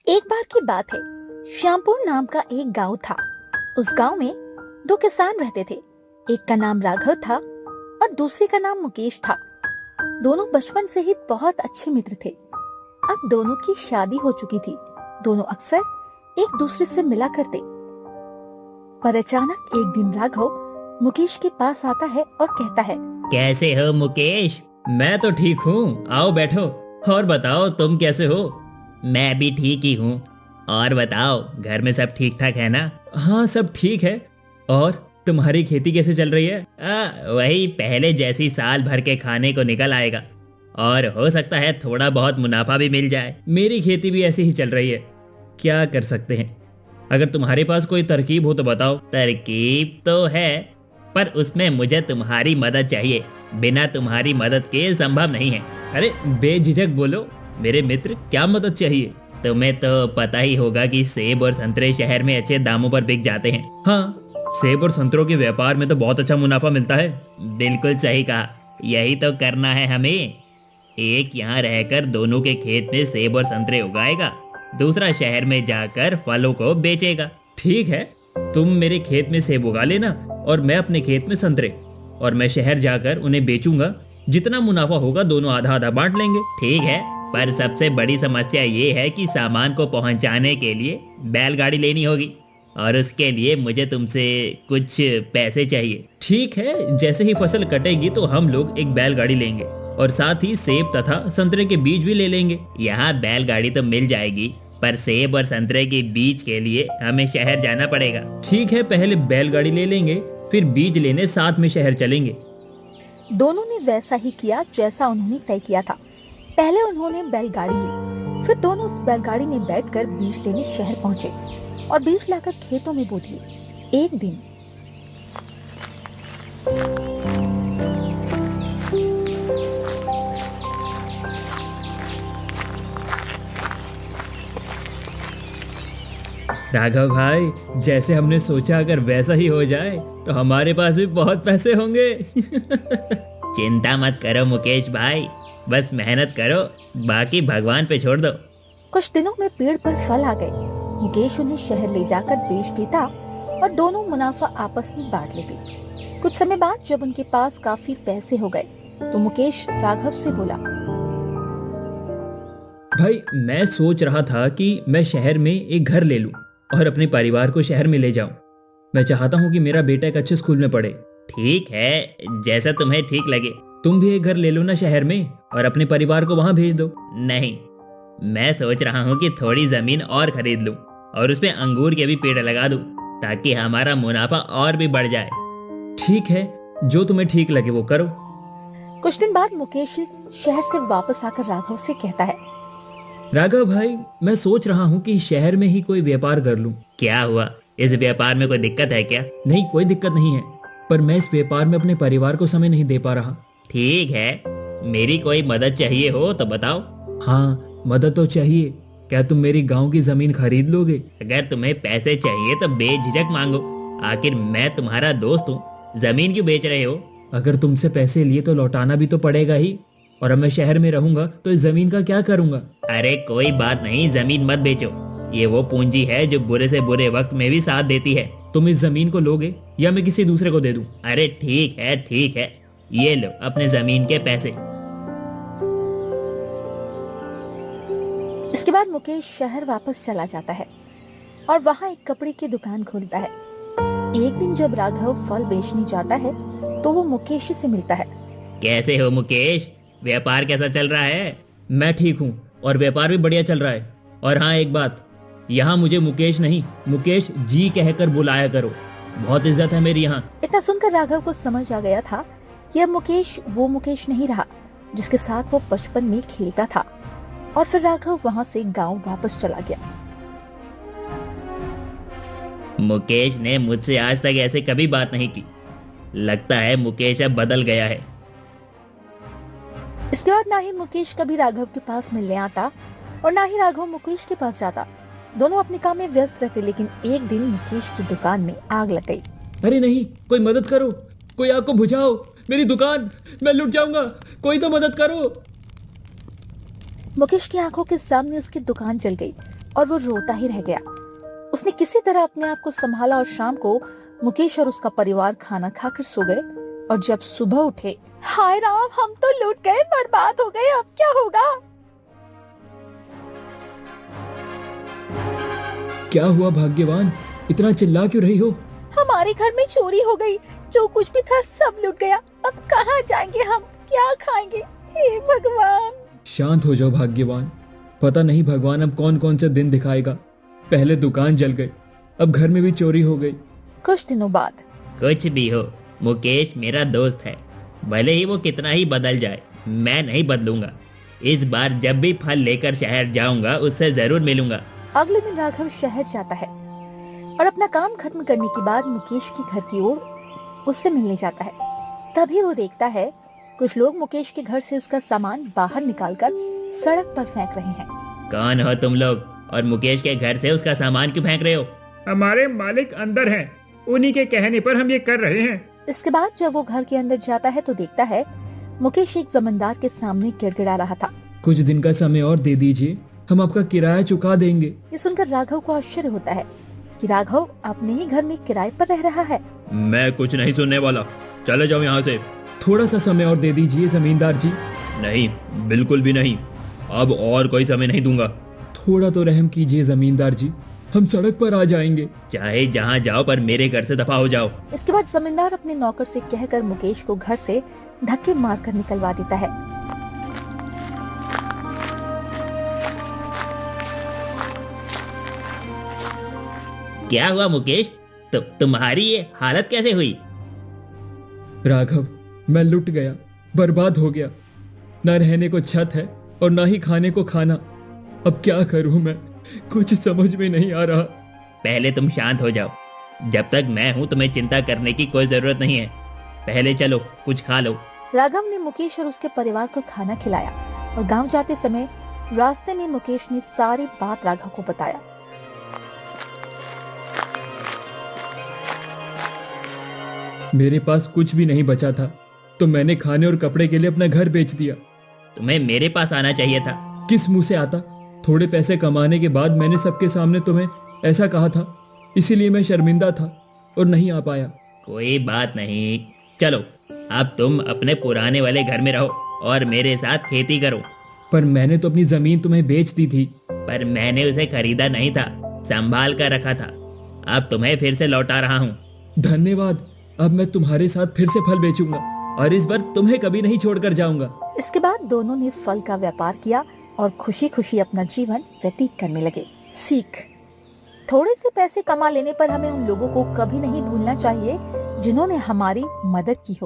एक बार की बात है। श्यामपुर नाम का एक गांव था। उस गांव में दो किसान रहते थे। एक का नाम राघव था और दूसरे का नाम मुकेश था। दोनों बचपन से ही बहुत अच्छे मित्र थे। अब दोनों की शादी हो चुकी थी। दोनों अक्सर एक दूसरे से मिला करते। पर अचानक एक दिन राघव मुकेश के पास आता है और कहता है, कैसे हो मुकेश? मैं तो ठीक हूँ, आओ बैठो। और बताओ तुम कैसे हो? मैं भी ठीक ही हूँ। और बताओ घर में सब ठीक ठाक है ना? हाँ सब ठीक है। और तुम्हारी खेती कैसे चल रही है? वही पहले जैसी साल भर के खाने को निकल आएगा। और हो सकता है थोड़ा बहुत मुनाफा भी मिल जाए। मेरी खेती भी ऐसी ही चल रही है। क्या कर सकते हैं? अगर तुम्हारे पास कोई तरकीब हो तो बताओ। तरकीब तो है, पर उसमें मुझे तुम्हारी मदद चाहिए। बिना तुम्हारी मदद के संभव नहीं है। अरे बेझिझक बोलो मेरे मित्र, क्या मदद चाहिए? तुम्हें तो पता ही होगा कि सेब और संतरे शहर में अच्छे दामों पर बिक जाते हैं। हाँ, सेब और संतरों के व्यापार में तो बहुत अच्छा मुनाफा मिलता है। बिल्कुल सही कहा, यही तो करना है हमें। एक यहाँ रहकर दोनों के खेत में सेब और संतरे उगाएगा, दूसरा शहर में जाकर फलों को बेचेगा। ठीक है, तुम मेरे खेत में सेब उगा लेना और मैं अपने खेत में संतरे, और मैं शहर जाकर उन्हें बेचूंगा। जितना मुनाफा होगा दोनों आधा आधा बांट लेंगे। ठीक है, पर सबसे बड़ी समस्या ये है कि सामान को पहुंचाने के लिए बैलगाड़ी लेनी होगी, और उसके लिए मुझे तुमसे कुछ पैसे चाहिए। ठीक है, जैसे ही फसल कटेगी तो हम लोग एक बैलगाड़ी लेंगे और साथ ही सेब तथा संतरे के बीज भी ले लेंगे। यहाँ बैलगाड़ी तो मिल जाएगी, पर सेब और संतरे के बीज के लिए हमें शहर जाना पड़ेगा। ठीक है, पहले बैलगाड़ी ले लेंगे, फिर बीज लेने साथ में शहर चलेंगे। दोनों ने वैसा ही किया जैसा उन्होंने तय किया था। पहले उन्होंने बैलगाड़ी ली, फिर दोनों उस बैलगाड़ी में बैठकर बीज लेने शहर पहुंचे और बीज लाकर खेतों में बो दिए। एक दिन राघव भाई, जैसे हमने सोचा अगर वैसा ही हो जाए तो हमारे पास भी बहुत पैसे होंगे। चिंता मत करो मुकेश भाई, बस मेहनत करो, बाकी भगवान पे छोड़ दो। कुछ दिनों में पेड़ पर फल आ गए। मुकेश उन्हें शहर ले जाकर बेच देता और दोनों मुनाफा आपस में बांट लेते। कुछ समय बाद जब उनके पास काफी पैसे हो गए तो मुकेश राघव से बोला, भाई मैं सोच रहा था कि मैं शहर में एक घर ले लूं और अपने परिवार को शहर में ले जाऊं। मैं चाहता हूं कि मेरा बेटा एक अच्छे स्कूल में पढ़े। ठीक है, जैसा तुम्हें ठीक लगे। तुम भी एक घर ले लो ना शहर में और अपने परिवार को वहां भेज दो। नहीं, मैं सोच रहा हूँ कि थोड़ी जमीन और खरीद लूं और उसमें अंगूर के भी पेड़ लगा दूं, ताकि हमारा मुनाफा और भी बढ़ जाए। ठीक है, जो तुम्हें ठीक लगे वो करो। कुछ दिन बाद मुकेश शहर से वापस आकर राघव से कहता है, राघव भाई, मैं सोच रहा हूँ कि शहर में ही कोई व्यापार कर लूं। क्या हुआ, इस व्यापार में कोई दिक्कत है क्या? नहीं, कोई दिक्कत नहीं है, पर मैं इस व्यापार में अपने परिवार को समय नहीं दे पा रहा। ठीक है, मेरी कोई मदद चाहिए हो तो बताओ। हाँ, मदद तो चाहिए। क्या तुम मेरी गांव की जमीन खरीद लोगे? अगर तुम्हें पैसे चाहिए तो बेझिझक मांगो, आखिर मैं तुम्हारा दोस्त हूँ। जमीन क्यों बेच रहे हो? अगर तुमसे पैसे लिए तो लौटाना भी तो पड़ेगा ही, और अब मैं शहर में रहूंगा तो इस जमीन का क्या करूंगा? अरे कोई बात नहीं, जमीन मत बेचो। ये वो पूंजी है जो बुरे से बुरे वक्त में भी साथ देती है। तुम इस जमीन को लोगे या मैं किसी दूसरे को दे दूं? अरे ठीक है ठीक है, ये लो अपने जमीन के पैसे। इसके बाद मुकेश शहर वापस चला जाता है और वहाँ एक कपड़े की दुकान खोलता है। एक दिन जब राघव फल बेचने जाता है तो वो मुकेश से मिलता है। कैसे हो मुकेश, व्यापार कैसा चल रहा है? मैं ठीक हूँ और व्यापार भी बढ़िया चल रहा है। और हाँ एक बात, यहाँ मुझे मुकेश नहीं मुकेश जी कहकर बुलाया करो, बहुत इज्जत है मेरी यहाँ। इतना सुनकर राघव को समझ आ गया था कि अब मुकेश वो मुकेश नहीं रहा जिसके साथ वो बचपन में खेलता था। और फिर राघव वहाँ से गांव वापस चला गया। मुकेश ने मुझसे आज तक ऐसे कभी बात नहीं की। लगता है मुकेश अब बदल गया है। इसके बाद ना ही मुकेश कभी राघव के पास मिलने आता और ना ही राघव मुकेश के पास जाता। दोनों अपने काम में व्यस्त रहते, लेकिन एक दिन मुकेश की दुकान में आग लग गई। अरे नहीं, कोई मदद करो, कोई आग को बुझाओ, मेरी दुकान, मैं लुट जाऊंगा, कोई तो मदद करो। मुकेश की आंखों के सामने उसकी दुकान जल गई और वो रोता ही रह गया। उसने किसी तरह अपने आप को संभाला और शाम को मुकेश और उसका परिवार खाना खाकर सो गए। और जब सुबह उठे, हाय राम, हम तो लूट गए, बर्बाद हो गए, अब क्या होगा? क्या हुआ भाग्यवान, इतना चिल्ला क्यों रही हो? हमारे घर में चोरी हो गई, जो कुछ भी था सब लूट गया। अब कहाँ जाएंगे हम, क्या खाएंगे? हे भगवान। शांत हो जाओ भाग्यवान, पता नहीं भगवान अब कौन कौन सा दिन दिखाएगा। पहले दुकान जल गई, अब घर में भी चोरी हो गई। कुछ दिनों बाद, कुछ भी हो, मुकेश मेरा दोस्त है, भले ही वो कितना ही बदल जाए, मैं नहीं बदलूंगा। इस बार जब भी फल लेकर शहर जाऊंगा उससे जरूर मिलूंगा। अगले दिन राघव शहर जाता है और अपना काम खत्म करने के बाद मुकेश के घर की ओर उससे मिलने जाता है। तभी वो देखता है कुछ लोग मुकेश के घर से उसका सामान बाहर निकालकर सड़क पर फेंक रहे हैं। कौन हो तुम लोग और मुकेश के घर से उसका सामान क्यों फेंक रहे हो? हमारे मालिक अंदर हैं, उन्हीं के कहने पर हम ये कर रहे हैं। इसके बाद जब वो घर के अंदर जाता है तो देखता है मुकेश एक जमींदार के सामने गिड़गिड़ा रहा था। कुछ दिन का समय और दे दीजिए, हम आपका किराया चुका देंगे। ये सुनकर राघव को आश्चर्य होता है कि राघव अपने ही घर में किराए पर रह रहा है। मैं कुछ नहीं सुनने वाला, चले जाओ यहाँ से। थोड़ा सा समय और दे दीजिए जमींदार जी। नहीं, बिल्कुल भी नहीं, अब और कोई समय नहीं दूंगा। थोड़ा तो रहम कीजिए जमींदार जी, हम सड़क पर आ जाएंगे। चाहे जहाँ जाओ पर मेरे घर से दफा हो जाओ। इसके बाद जमींदार अपने नौकर से कहकर मुकेश को घर से धक्के मारकर निकलवा देता है। क्या हुआ मुकेश, तुम्हारी ये हालत कैसे हुई? राघव, मैं लुट गया, बर्बाद हो गया। न रहने को छत है और ना ही खाने को खाना। अब क्या करूं मैं, कुछ समझ में नहीं आ रहा। पहले तुम शांत हो जाओ, जब तक मैं हूँ तुम्हें चिंता करने की कोई जरूरत नहीं है। पहले चलो कुछ खा लो। राघव ने मुकेश और उसके परिवार को खाना खिलाया और गांव जाते समय रास्ते में मुकेश ने सारी बात राघव को बताया। मेरे पास कुछ भी नहीं बचा था तो मैंने खाने और कपड़े के लिए अपना घर बेच दिया। तुम्हें मेरे पास आना चाहिए था। किस मुंह से आता? थोड़े पैसे कमाने के बाद मैंने सबके सामने तुम्हें ऐसा कहा था, इसीलिए मैं शर्मिंदा था और नहीं आ पाया। कोई बात नहीं, चलो अब तुम अपने पुराने वाले घर में रहो और मेरे साथ खेती करो। पर मैंने तो अपनी जमीन तुम्हें बेच दी थी। पर मैंने उसे खरीदा नहीं था, संभाल कर रखा था। अब तुम्हें फिर से लौटा रहा हूँ। धन्यवाद, अब मैं तुम्हारे साथ फिर से फल बेचूंगा और इस बार तुम्हें कभी नहीं छोड़कर जाऊंगा। इसके बाद दोनों ने फल का व्यापार किया और खुशी खुशी अपना जीवन व्यतीत करने लगे। सीख: थोड़े से पैसे कमा लेने पर हमें उन लोगों को कभी नहीं भूलना चाहिए जिन्होंने हमारी मदद की हो।